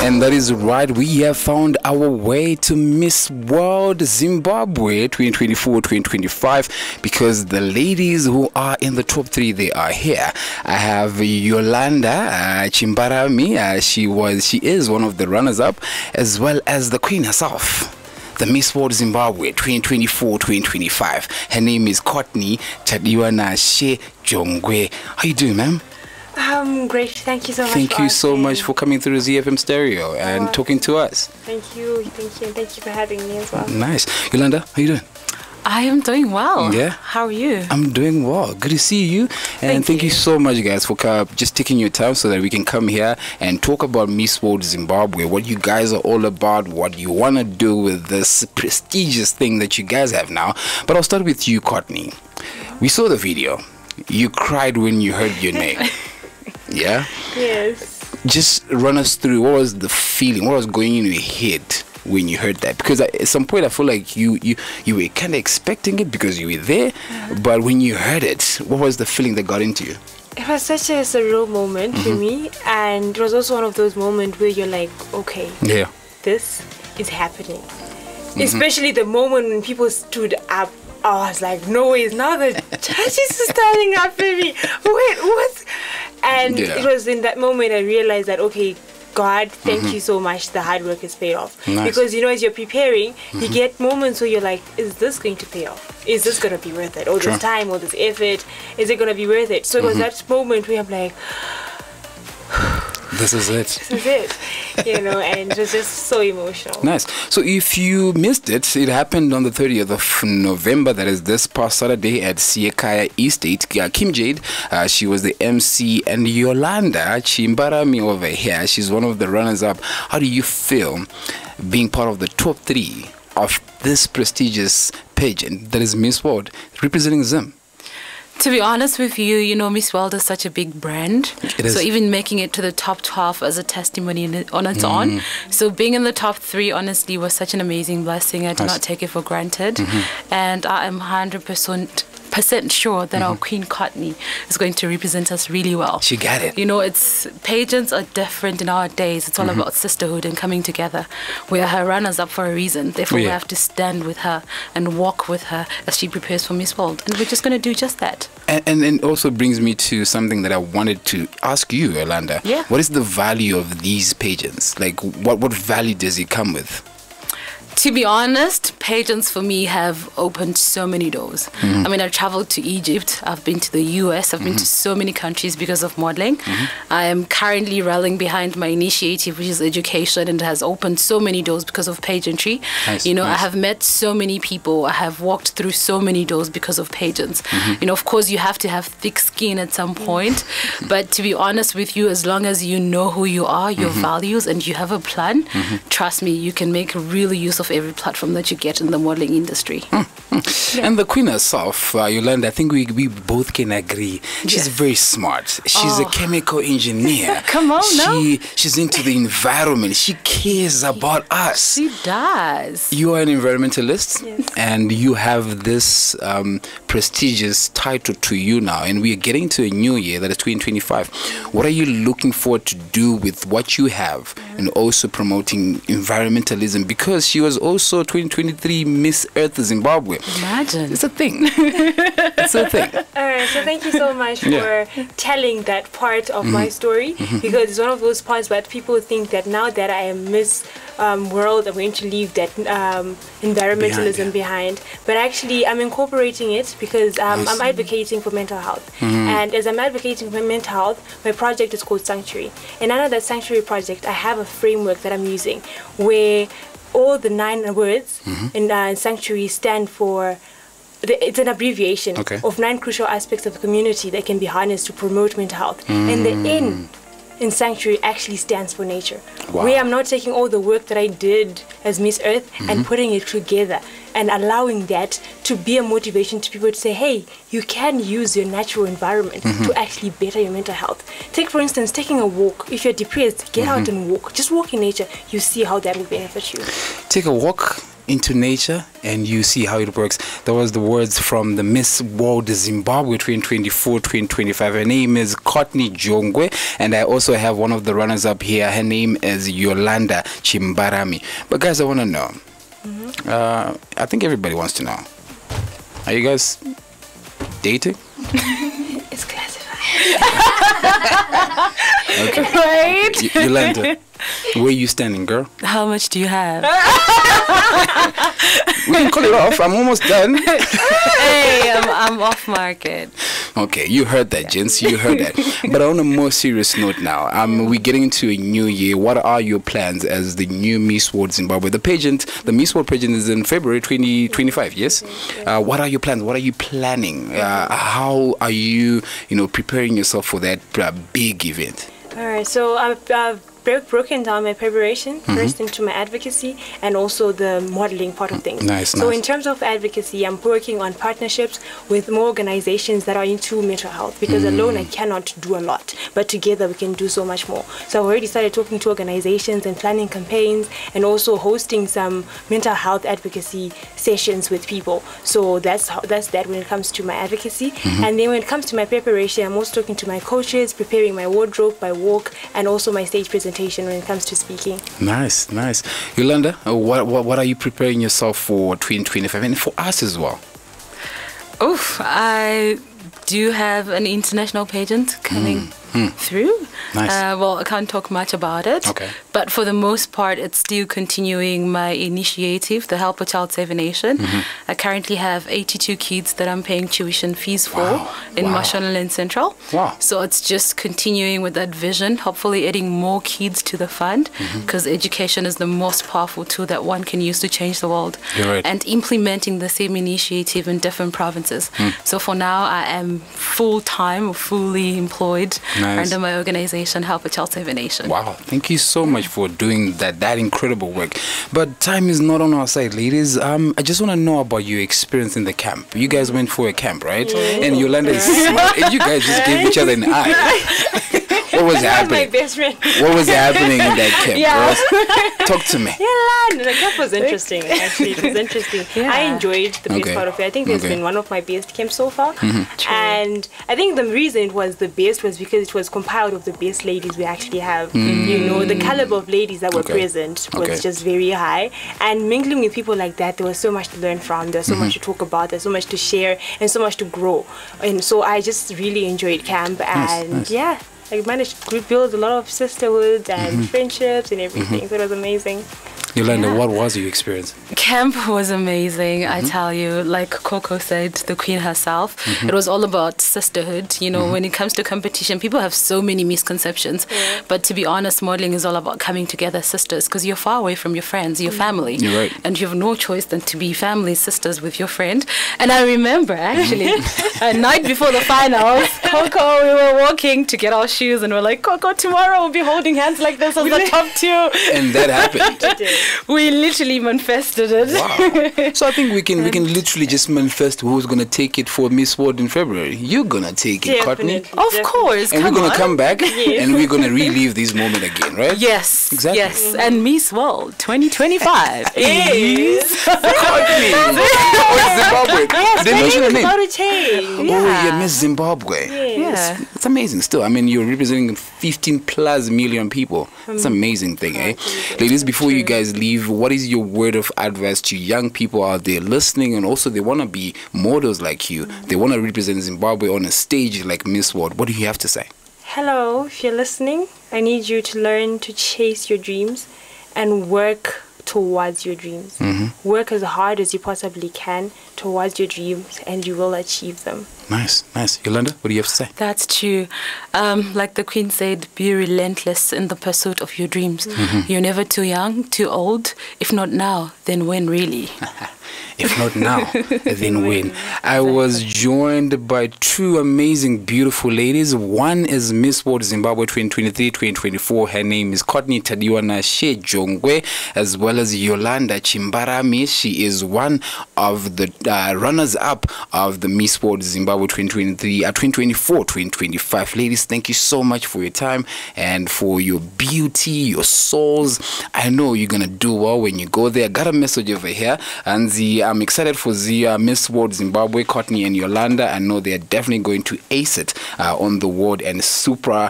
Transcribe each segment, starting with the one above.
And that is right, we have found our way to Miss World Zimbabwe 2024-2025 because the ladies who are in the top 3, they are here. I have Yolanda Chimbarami, she is one of the runners-up, as well as the queen herself, the Miss World Zimbabwe 2024-2025. Her name is Courtney Tadiwana She Jongwe. How you doing, ma'am? Great. Thank you so much. Thank you so much for coming through ZFM Stereo and talking to us. Thank you. Thank you for having me as well. Nice. Yolanda, how you doing? I am doing well. Yeah? How are you? I'm doing well. Good to see you. And thank you so much, guys, for just taking your time so that we can come here and talk about Miss World Zimbabwe, what you guys are all about, what you want to do with this prestigious thing that you guys have now. But I'll start with you, Courtney. We saw the video. You cried when you heard your name. Yeah? Yes. Just run us through, what was the feeling, what was going in your head when you heard that? Because at some point I feel like you were kind of expecting it because you were there, but when you heard it, what was the feeling that got into you? It was such a surreal moment for me, and it was also one of those moments where you're like, okay, yeah, this is happening. Especially the moment when people stood up. I was like, no way, now the judges are standing up, baby. Wait, what? And it was in that moment I realized that, okay, God, thank you so much. The hard work has paid off. Nice. Because, you know, as you're preparing, you get moments where you're like, is this going to pay off? Is this going to be worth it? Or this time, or this effort, is it going to be worth it? So it was that moment where I'm like, this is it. This is it. You know, and it was just so emotional. Nice. So if you missed it, it happened on the 30th of November, that is this past Saturday at Siekaya Estate. Kim Jade, she was the MC, and Yolanda Chimbarami over here, she's one of the runners-up. How do you feel being part of the top 3 of this prestigious pageant that is Miss World, representing Zim? To be honest with you, you know, Miss World is such a big brand. It is. So even making it to the top 12 as a testimony on its own. So being in the top 3, honestly, was such an amazing blessing. I do not take it for granted. And I am 100% sure that our Queen Courtney is going to represent us really well. She got it. You know, pageants are different in our days. It's all about sisterhood and coming together. We are her runners up for a reason. Therefore, we have to stand with her and walk with her as she prepares for Miss World. And we're just going to do just that. And it also brings me to something that I wanted to ask you, Yolanda. Yeah. What is the value of these pageants? Like, what value does it come with? To be honest, pageants for me have opened so many doors. I mean, I've traveled to Egypt, I've been to the US, I've been to so many countries because of modeling. I am currently rallying behind my initiative, which is education, and has opened so many doors because of pageantry. Nice, you know, nice. I have met so many people, I have walked through so many doors because of pageants. You know, of course, you have to have thick skin at some point, but to be honest with you, as long as you know who you are, your values, and you have a plan, trust me, you can make real use of every platform that you get in the modeling industry. And the queen herself, Yolanda, I think we both can agree. She's very smart. She's a chemical engineer. Come on, She's into the environment. She cares about us. She does. You are an environmentalist, Yes. and you have this prestigious title to you now, and we are getting to a new year, that is 2025. What are you looking forward to do with what you have, and also promoting environmentalism? Because she was also 2023 Miss Earth Zimbabwe. Imagine. It's a thing. It's a thing. All right, so thank you so much for telling that part of my story, because it's one of those parts that people think that now that I am Miss World, I'm going to leave that environmentalism behind. But actually, I'm incorporating it because I'm advocating for mental health. And as I'm advocating for mental health, my project is called Sanctuary. And under that Sanctuary project, I have a framework that I'm using where all the 9 words in Sanctuary stand for, it's an abbreviation of 9 crucial aspects of a community that can be harnessed to promote mental health. And the N in Sanctuary actually stands for nature. Wow. Where I'm not taking all the work that I did as Miss Earth and putting it together and allowing that to be a motivation to people to say, hey, you can use your natural environment to actually better your mental health. Take, for instance, taking a walk. If you're depressed, get out and walk. Just walk in nature. You see how that will benefit you. Take a walk into nature and you see how it works. That was the words from the Miss World Zimbabwe 2024-2025. Her name is Courtney Jongwe, and I also have one of the runners-up here. Her name is Yolanda Chimbarami. But guys, I want to know. I think everybody wants to know. Are you guys dating? It's classified. Okay. Right? Yolanda, where you standing, girl? How much do you have? We can call it off. I'm almost done. Hey, I'm off market. Okay, you heard that, gents. You heard that. But on a more serious note now, we're getting into a new year. What are your plans as the new Miss World Zimbabwe? The Miss World pageant is in February 2025, yes? What are your plans? What are you planning? How are you, preparing yourself for that big event? All right, so I've broken down my preparation first into my advocacy and also the modeling part of things. So in terms of advocacy, I'm working on partnerships with more organizations that are into mental health, because alone I cannot do a lot, but together we can do so much more. So I've already started talking to organizations and planning campaigns and also hosting some mental health advocacy sessions with people. So that's that when it comes to my advocacy. And then when it comes to my preparation, I'm also talking to my coaches, preparing my wardrobe, my walk, and also my stage presentation when it comes to speaking. Nice. Yolanda, what are you preparing yourself for 2025 and for us as well? I do have an international pageant coming through. Nice. Well, I can't talk much about it. Okay. But for the most part, it's still continuing my initiative, the Help a Child Save a Nation. I currently have 82 kids that I'm paying tuition fees for in Mashonaland Central. Wow. So it's just continuing with that vision, hopefully adding more kids to the fund, because education is the most powerful tool that one can use to change the world. You're right. And implementing the same initiative in different provinces. So for now, I am full-time, fully employed under my organization, Help a Child Save a Nation. Wow, thank you so much for doing that incredible work. But time is not on our side, ladies. I just want to know about your experience in the camp. You guys went for a camp, right? And Yolanda is smart. And you guys just gave each other an eye. What was happening? My best friend. What was happening in that camp, girls? Talk to me. The camp was interesting, actually. It was interesting. I enjoyed the best part of it. I think it's been one of my best camps so far. And I think the reason it was the best was because it was compiled of the best ladies we actually have. The caliber of ladies that were present was just very high. And mingling with people like that, there was so much to learn from. There was so much to talk about. There's so much to share and so much to grow. And so I just really enjoyed camp. And I managed to build a lot of sisterhoods and friendships and everything. So it was amazing. Yolanda, what was your experience? Camp was amazing, I tell you. Like Coco said, the queen herself, it was all about sisterhood. When it comes to competition, people have so many misconceptions. But to be honest, modeling is all about coming together as sisters, because you're far away from your friends, your family. You're right. And you have no choice than to be family sisters with your friend. And I remember, actually, a night before the finals, Coco, we were walking to get our shoes, and we're like, Coco, tomorrow we'll be holding hands like this as the top two. And that happened. We literally manifested it. Wow. So I think we can literally just manifest who's going to take it for Miss World in February. You're going to take it, Courtney. Of course. And we're going to come back and we're going to relive this moment again, right? Yes. Exactly. Yes. And Miss World 2025 is Courtney. Zimbabwe. They mention her name. Oh, yeah, Miss Zimbabwe. Yeah. It's amazing still. I mean, you're representing 15 plus million people. It's an amazing thing, eh? Ladies, before you guys leave, what is your word of advice to young people out there listening, and also they want to be models like you? They want to represent Zimbabwe on a stage like Miss World. What do you have to say? Hello, if you're listening, I need you to learn to chase your dreams and work towards your dreams. Work as hard as you possibly can towards your dreams, and you will achieve them. Nice. Yolanda, what do you have to say? That's true. Like the Queen said, be relentless in the pursuit of your dreams. You're never too young, too old. If not now, then when really? If not now, then when? I was joined by two amazing, beautiful ladies. One is Miss World Zimbabwe 2023-2024. Her name is Courtney Tadiwana Shejongwe, as well as Yolanda Chimbarami. She is one of the runners-up of the Miss World Zimbabwe 2024-2025. Ladies, thank you so much for your time and for your beauty, your souls. I know you're gonna do well when you go there. I got a message over here, and I'm excited for the Miss World Zimbabwe, Courtney and Yolanda. I know they're definitely going to ace it on the world and super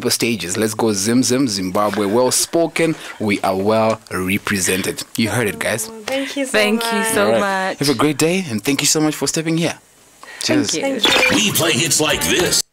stages. Let's go Zim Zimbabwe. Well spoken. We are well represented. You heard it, guys. Thank you so much. Thank you so much. Have a great day, and thank you so much for stepping here. Cheers. Thank you. We play hits like this.